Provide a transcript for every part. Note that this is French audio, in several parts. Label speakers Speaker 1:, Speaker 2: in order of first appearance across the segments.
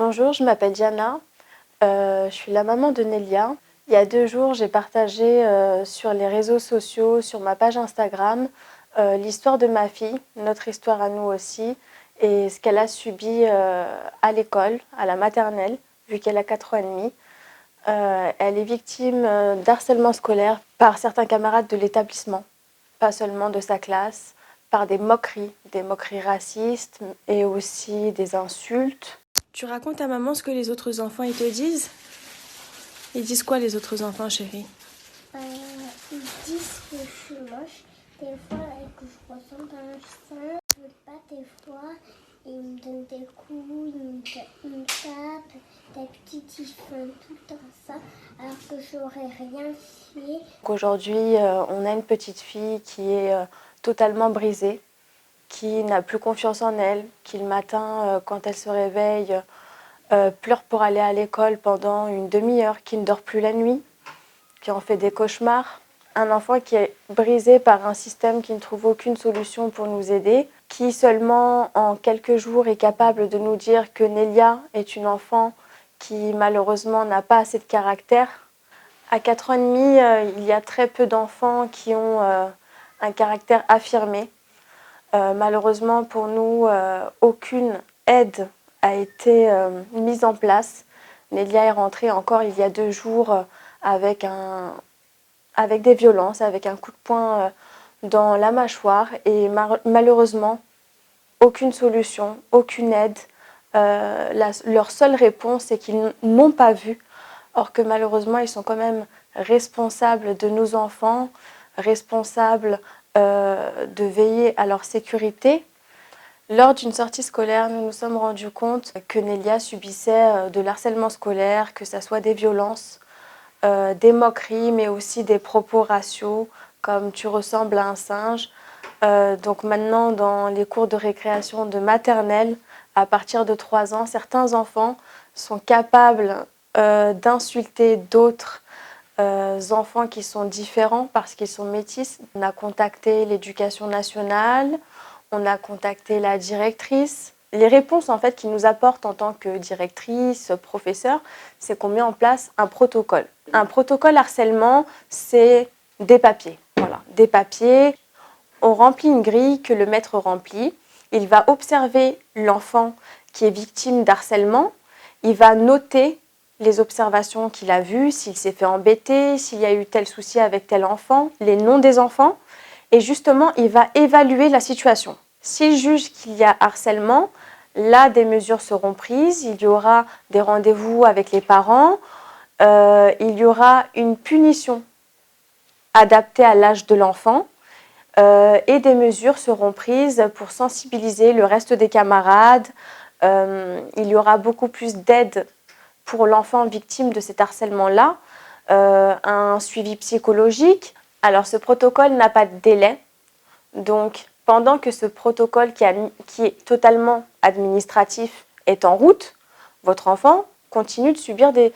Speaker 1: Bonjour, je m'appelle Diana, je suis la maman de Nelia. Il y a 2 jours, j'ai partagé sur les réseaux sociaux, sur ma page Instagram, l'histoire de ma fille, notre histoire à nous aussi, et ce qu'elle a subi à l'école, à la maternelle, vu qu'elle a 4 ans et demi. Elle est victime d'harcèlement scolaire par certains camarades de l'établissement, pas seulement de sa classe, par des moqueries racistes et aussi des insultes. Tu racontes à maman ce que les autres enfants ils te disent? Ils disent quoi les autres enfants, chérie?
Speaker 2: Ils disent que je suis moche, des fois, et que je ressemble à un chien. Ils veulent pas des fois, ils me donnent des coups, ils me tapent. Des petits, ils font tout le temps ça, alors que j'aurais rien fait.
Speaker 1: Aujourd'hui, on a une petite fille qui est totalement brisée, qui n'a plus confiance en elle, qui le matin, quand elle se réveille, pleure pour aller à l'école pendant une demi-heure, qui ne dort plus la nuit, qui en fait des cauchemars. Un enfant qui est brisé par un système qui ne trouve aucune solution pour nous aider, qui seulement en quelques jours est capable de nous dire que Nelia est une enfant qui malheureusement n'a pas assez de caractère. À 4 ans et demi, il y a très peu d'enfants qui ont un caractère affirmé. Malheureusement pour nous, aucune aide a été mise en place. Nelia est rentrée encore il y a 2 jours avec des violences, avec un coup de poing dans la mâchoire et malheureusement, aucune solution, aucune aide. Leur seule réponse, c'est qu'ils n'ont pas vu, or que malheureusement, ils sont quand même responsables de nos enfants, responsables de veiller à leur sécurité. Lors d'une sortie scolaire, nous nous sommes rendus compte que Nelia subissait de l'harcèlement scolaire, que ce soit des violences, des moqueries, mais aussi des propos raciaux, comme tu ressembles à un singe. Donc maintenant, dans les cours de récréation de maternelle, à partir de 3 ans, certains enfants sont capables d'insulter d'autres enfants qui sont différents parce qu'ils sont métis. On a contacté l'éducation nationale, on a contacté la directrice. Les réponses en fait qu'ils nous apportent en tant que directrice, professeur, c'est qu'on met en place un protocole. Un protocole harcèlement, c'est des papiers. Voilà, des papiers. On remplit une grille que le maître remplit. Il va observer l'enfant qui est victime d'harcèlement. Il va noter les observations qu'il a vues, s'il s'est fait embêter, s'il y a eu tel souci avec tel enfant, les noms des enfants. Et justement, il va évaluer la situation. S'il juge qu'il y a harcèlement, là, des mesures seront prises. Il y aura des rendez-vous avec les parents. Il y aura une punition adaptée à l'âge de l'enfant. Et des mesures seront prises pour sensibiliser le reste des camarades. Il y aura beaucoup plus d'aide pour l'enfant victime de cet harcèlement-là, un suivi psychologique. Alors ce protocole n'a pas de délai, donc pendant que ce protocole qui est totalement administratif est en route, votre enfant continue de subir des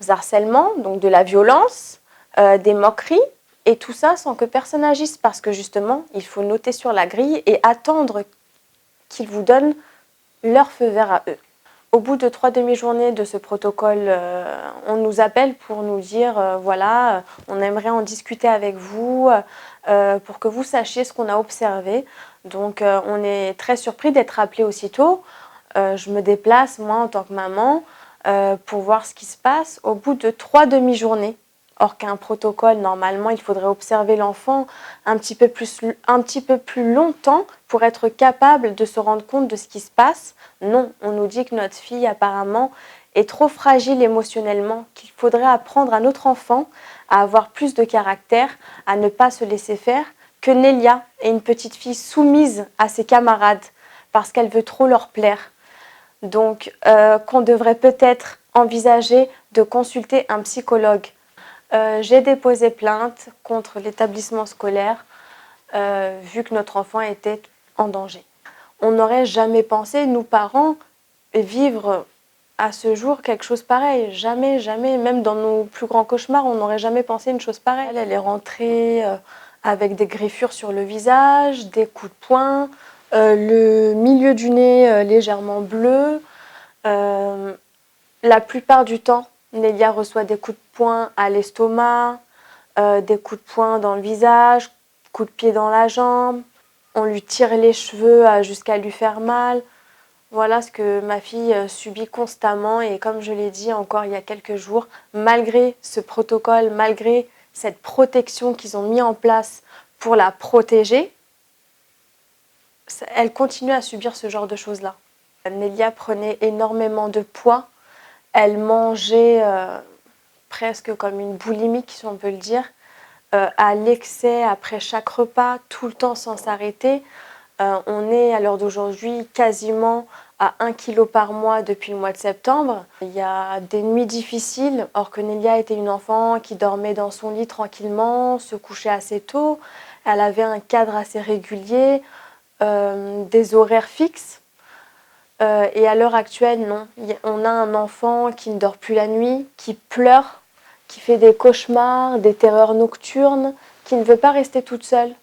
Speaker 1: harcèlements, donc de la violence, des moqueries, et tout ça sans que personne n'agisse, parce que justement, il faut noter sur la grille et attendre qu'ils vous donnent leur feu vert à eux. Au bout de 3 demi-journées de ce protocole, on nous appelle pour nous dire voilà, on aimerait en discuter avec vous pour que vous sachiez ce qu'on a observé. Donc on est très surpris d'être appelé aussitôt. Je me déplace, moi, en tant que maman, pour voir ce qui se passe au bout de 3 demi-journées. Or qu'un protocole, normalement, il faudrait observer l'enfant un petit peu plus longtemps pour être capable de se rendre compte de ce qui se passe. Non, on nous dit que notre fille, apparemment, est trop fragile émotionnellement, qu'il faudrait apprendre à notre enfant à avoir plus de caractère, à ne pas se laisser faire, que Nelia est une petite fille soumise à ses camarades parce qu'elle veut trop leur plaire. Donc, qu'on devrait peut-être envisager de consulter un psychologue. J'ai déposé plainte contre l'établissement scolaire vu que notre enfant était en danger. On n'aurait jamais pensé, nous parents, vivre à ce jour quelque chose pareil. Jamais, jamais, même dans nos plus grands cauchemars, on n'aurait jamais pensé une chose pareille. Elle est rentrée avec des griffures sur le visage, des coups de poing, le milieu du nez légèrement bleu. La plupart du temps, Nelia reçoit des coups de poing à l'estomac, des coups de poing dans le visage, coups de pied dans la jambe. On lui tire les cheveux jusqu'à lui faire mal. Voilà ce que ma fille subit constamment et comme je l'ai dit encore il y a quelques jours, malgré ce protocole, malgré cette protection qu'ils ont mis en place pour la protéger, elle continue à subir ce genre de choses-là. Nelia prenait énormément de poids, elle mangeait presque comme une boulimique si on peut le dire, à l'excès après chaque repas, tout le temps sans s'arrêter. On est à l'heure d'aujourd'hui quasiment à 1 kg par mois depuis le mois de septembre. Il y a des nuits difficiles, or que Nelia était une enfant qui dormait dans son lit tranquillement, se couchait assez tôt. Elle avait un cadre assez régulier, des horaires fixes. Et à l'heure actuelle, non. On a un enfant qui ne dort plus la nuit, qui pleure, qui fait des cauchemars, des terreurs nocturnes, qui ne veut pas rester toute seule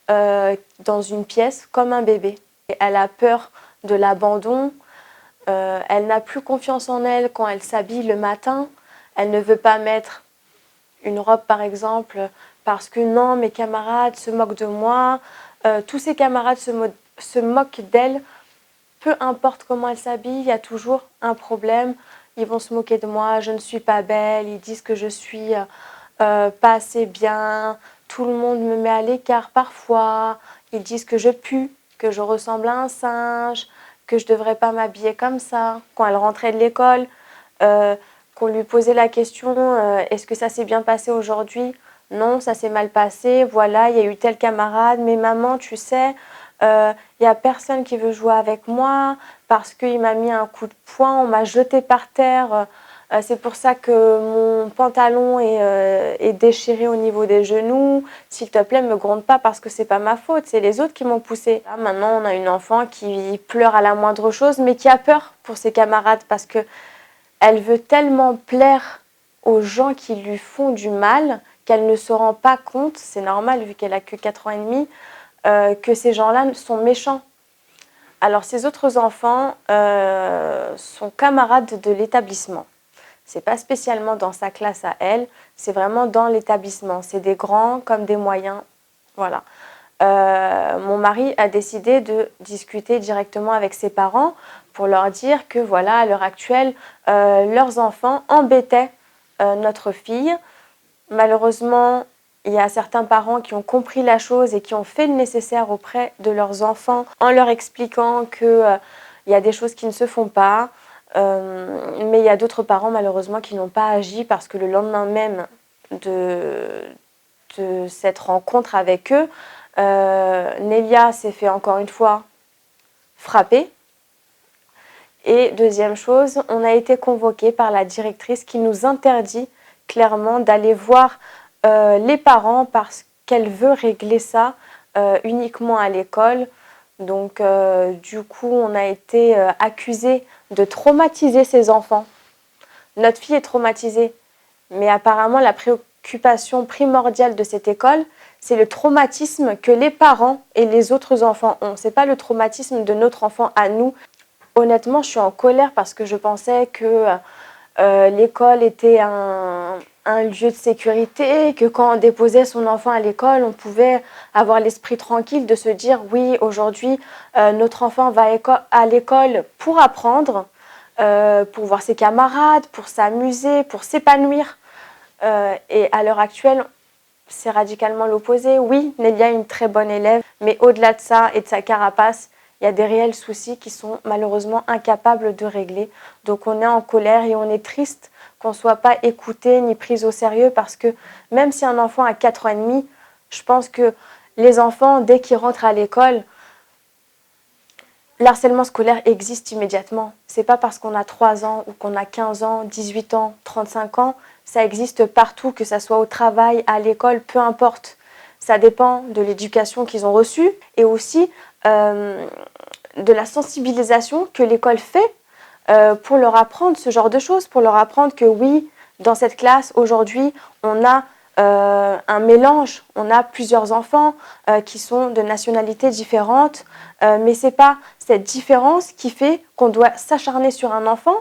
Speaker 1: dans une pièce comme un bébé. Et elle a peur de l'abandon, elle n'a plus confiance en elle quand elle s'habille le matin, elle ne veut pas mettre une robe par exemple parce que non, mes camarades se moquent de moi, tous ses camarades se moquent d'elle, peu importe comment elle s'habille, il y a toujours un problème, ils vont se moquer de moi, je ne suis pas belle, ils disent que je suis pas assez bien, tout le monde me met à l'écart parfois, ils disent que je pue, que je ressemble à un singe, que je ne devrais pas m'habiller comme ça. Quand elle rentrait de l'école, qu'on lui posait la question est-ce que ça s'est bien passé aujourd'hui? Non, ça s'est mal passé, voilà, il y a eu tel camarade, mais maman, tu sais, il n'y a personne qui veut jouer avec moi parce qu'il m'a mis un coup de poing, on m'a jeté par terre. C'est pour ça que mon pantalon est déchiré au niveau des genoux. S'il te plaît, me gronde pas parce que c'est pas ma faute, c'est les autres qui m'ont poussée. Là, maintenant, on a une enfant qui pleure à la moindre chose, mais qui a peur pour ses camarades parce que elle veut tellement plaire aux gens qui lui font du mal qu'elle ne se rend pas compte, c'est normal vu qu'elle a que 4 ans et demi, que ces gens-là sont méchants. Alors ces autres enfants sont camarades de l'établissement. C'est pas spécialement dans sa classe à elle, c'est vraiment dans l'établissement. C'est des grands comme des moyens, voilà. Mon mari a décidé de discuter directement avec ses parents pour leur dire que voilà, à l'heure actuelle, leurs enfants embêtaient notre fille. Malheureusement, il y a certains parents qui ont compris la chose et qui ont fait le nécessaire auprès de leurs enfants en leur expliquant qu'il y a des choses qui ne se font pas. Mais il y a d'autres parents malheureusement qui n'ont pas agi parce que le lendemain même de cette rencontre avec eux, Nelia s'est fait encore une fois frapper. Et deuxième chose, on a été convoqué par la directrice qui nous interdit clairement d'aller voir les parents parce qu'elle veut régler ça uniquement à l'école. Donc du coup, on a été accusé de traumatiser ses enfants. Notre fille est traumatisée, mais apparemment la préoccupation primordiale de cette école, c'est le traumatisme que les parents et les autres enfants ont. Ce n'est pas le traumatisme de notre enfant à nous. Honnêtement, je suis en colère parce que je pensais que l'école était un lieu de sécurité, que quand on déposait son enfant à l'école, on pouvait avoir l'esprit tranquille de se dire oui, aujourd'hui, notre enfant va à l'école pour apprendre, pour voir ses camarades, pour s'amuser, pour s'épanouir. Et à l'heure actuelle, c'est radicalement l'opposé. Oui, Nelia est une très bonne élève, mais au-delà de ça et de sa carapace, il y a des réels soucis qui sont malheureusement incapables de régler. Donc on est en colère et on est triste qu'on ne soit pas écouté ni pris au sérieux parce que même si un enfant a 4 ans et demi, je pense que les enfants, dès qu'ils rentrent à l'école, l'harcèlement scolaire existe immédiatement. Ce n'est pas parce qu'on a 3 ans ou qu'on a 15 ans, 18 ans, 35 ans, ça existe partout, que ce soit au travail, à l'école, peu importe. Ça dépend de l'éducation qu'ils ont reçue et aussi de la sensibilisation que l'école fait pour leur apprendre ce genre de choses, pour leur apprendre que oui, dans cette classe, aujourd'hui, on a un mélange. On a plusieurs enfants qui sont de nationalités différentes, mais ce n'est pas cette différence qui fait qu'on doit s'acharner sur un enfant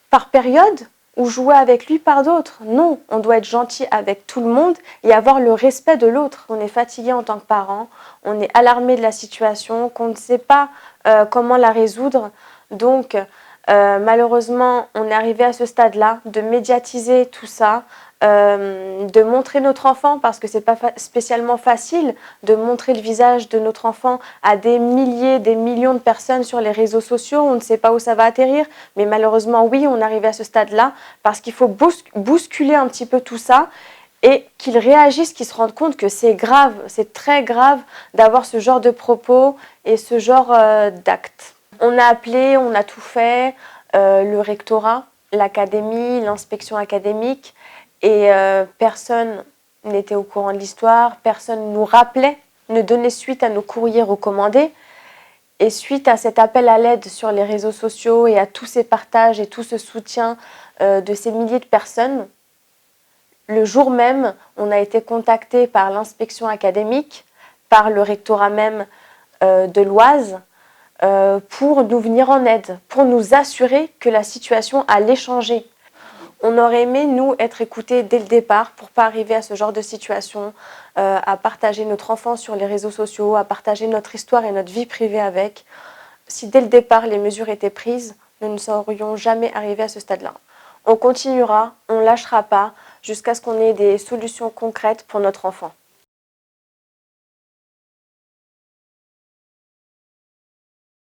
Speaker 1: par période ou jouer avec lui par d'autres. Non, on doit être gentil avec tout le monde et avoir le respect de l'autre. On est fatigué en tant que parent, on est alarmé de la situation, qu'on ne sait pas comment la résoudre. Donc, malheureusement, on est arrivé à ce stade-là de médiatiser tout ça, de montrer notre enfant, parce que ce n'est pas spécialement facile de montrer le visage de notre enfant à des milliers, des millions de personnes sur les réseaux sociaux. On ne sait pas où ça va atterrir, mais malheureusement, oui, on est arrivé à ce stade-là, parce qu'il faut bousculer un petit peu tout ça et qu'ils réagissent, qu'ils se rendent compte que c'est grave, c'est très grave d'avoir ce genre de propos et ce genre d'actes. On a appelé, on a tout fait, le rectorat, l'académie, l'inspection académique, et personne n'était au courant de l'histoire, personne nous rappelait, ne donnait suite à nos courriers recommandés. Et suite à cet appel à l'aide sur les réseaux sociaux et à tous ces partages et tout ce soutien de ces milliers de personnes, le jour même, on a été contacté par l'inspection académique, par le rectorat même de l'Oise, pour nous venir en aide, pour nous assurer que la situation allait changer. On aurait aimé, nous, être écoutés dès le départ pour ne pas arriver à ce genre de situation, à partager notre enfant sur les réseaux sociaux, à partager notre histoire et notre vie privée avec. Si dès le départ, les mesures étaient prises, nous ne serions jamais arrivés à ce stade-là. On continuera, on ne lâchera pas, jusqu'à ce qu'on ait des solutions concrètes pour notre enfant.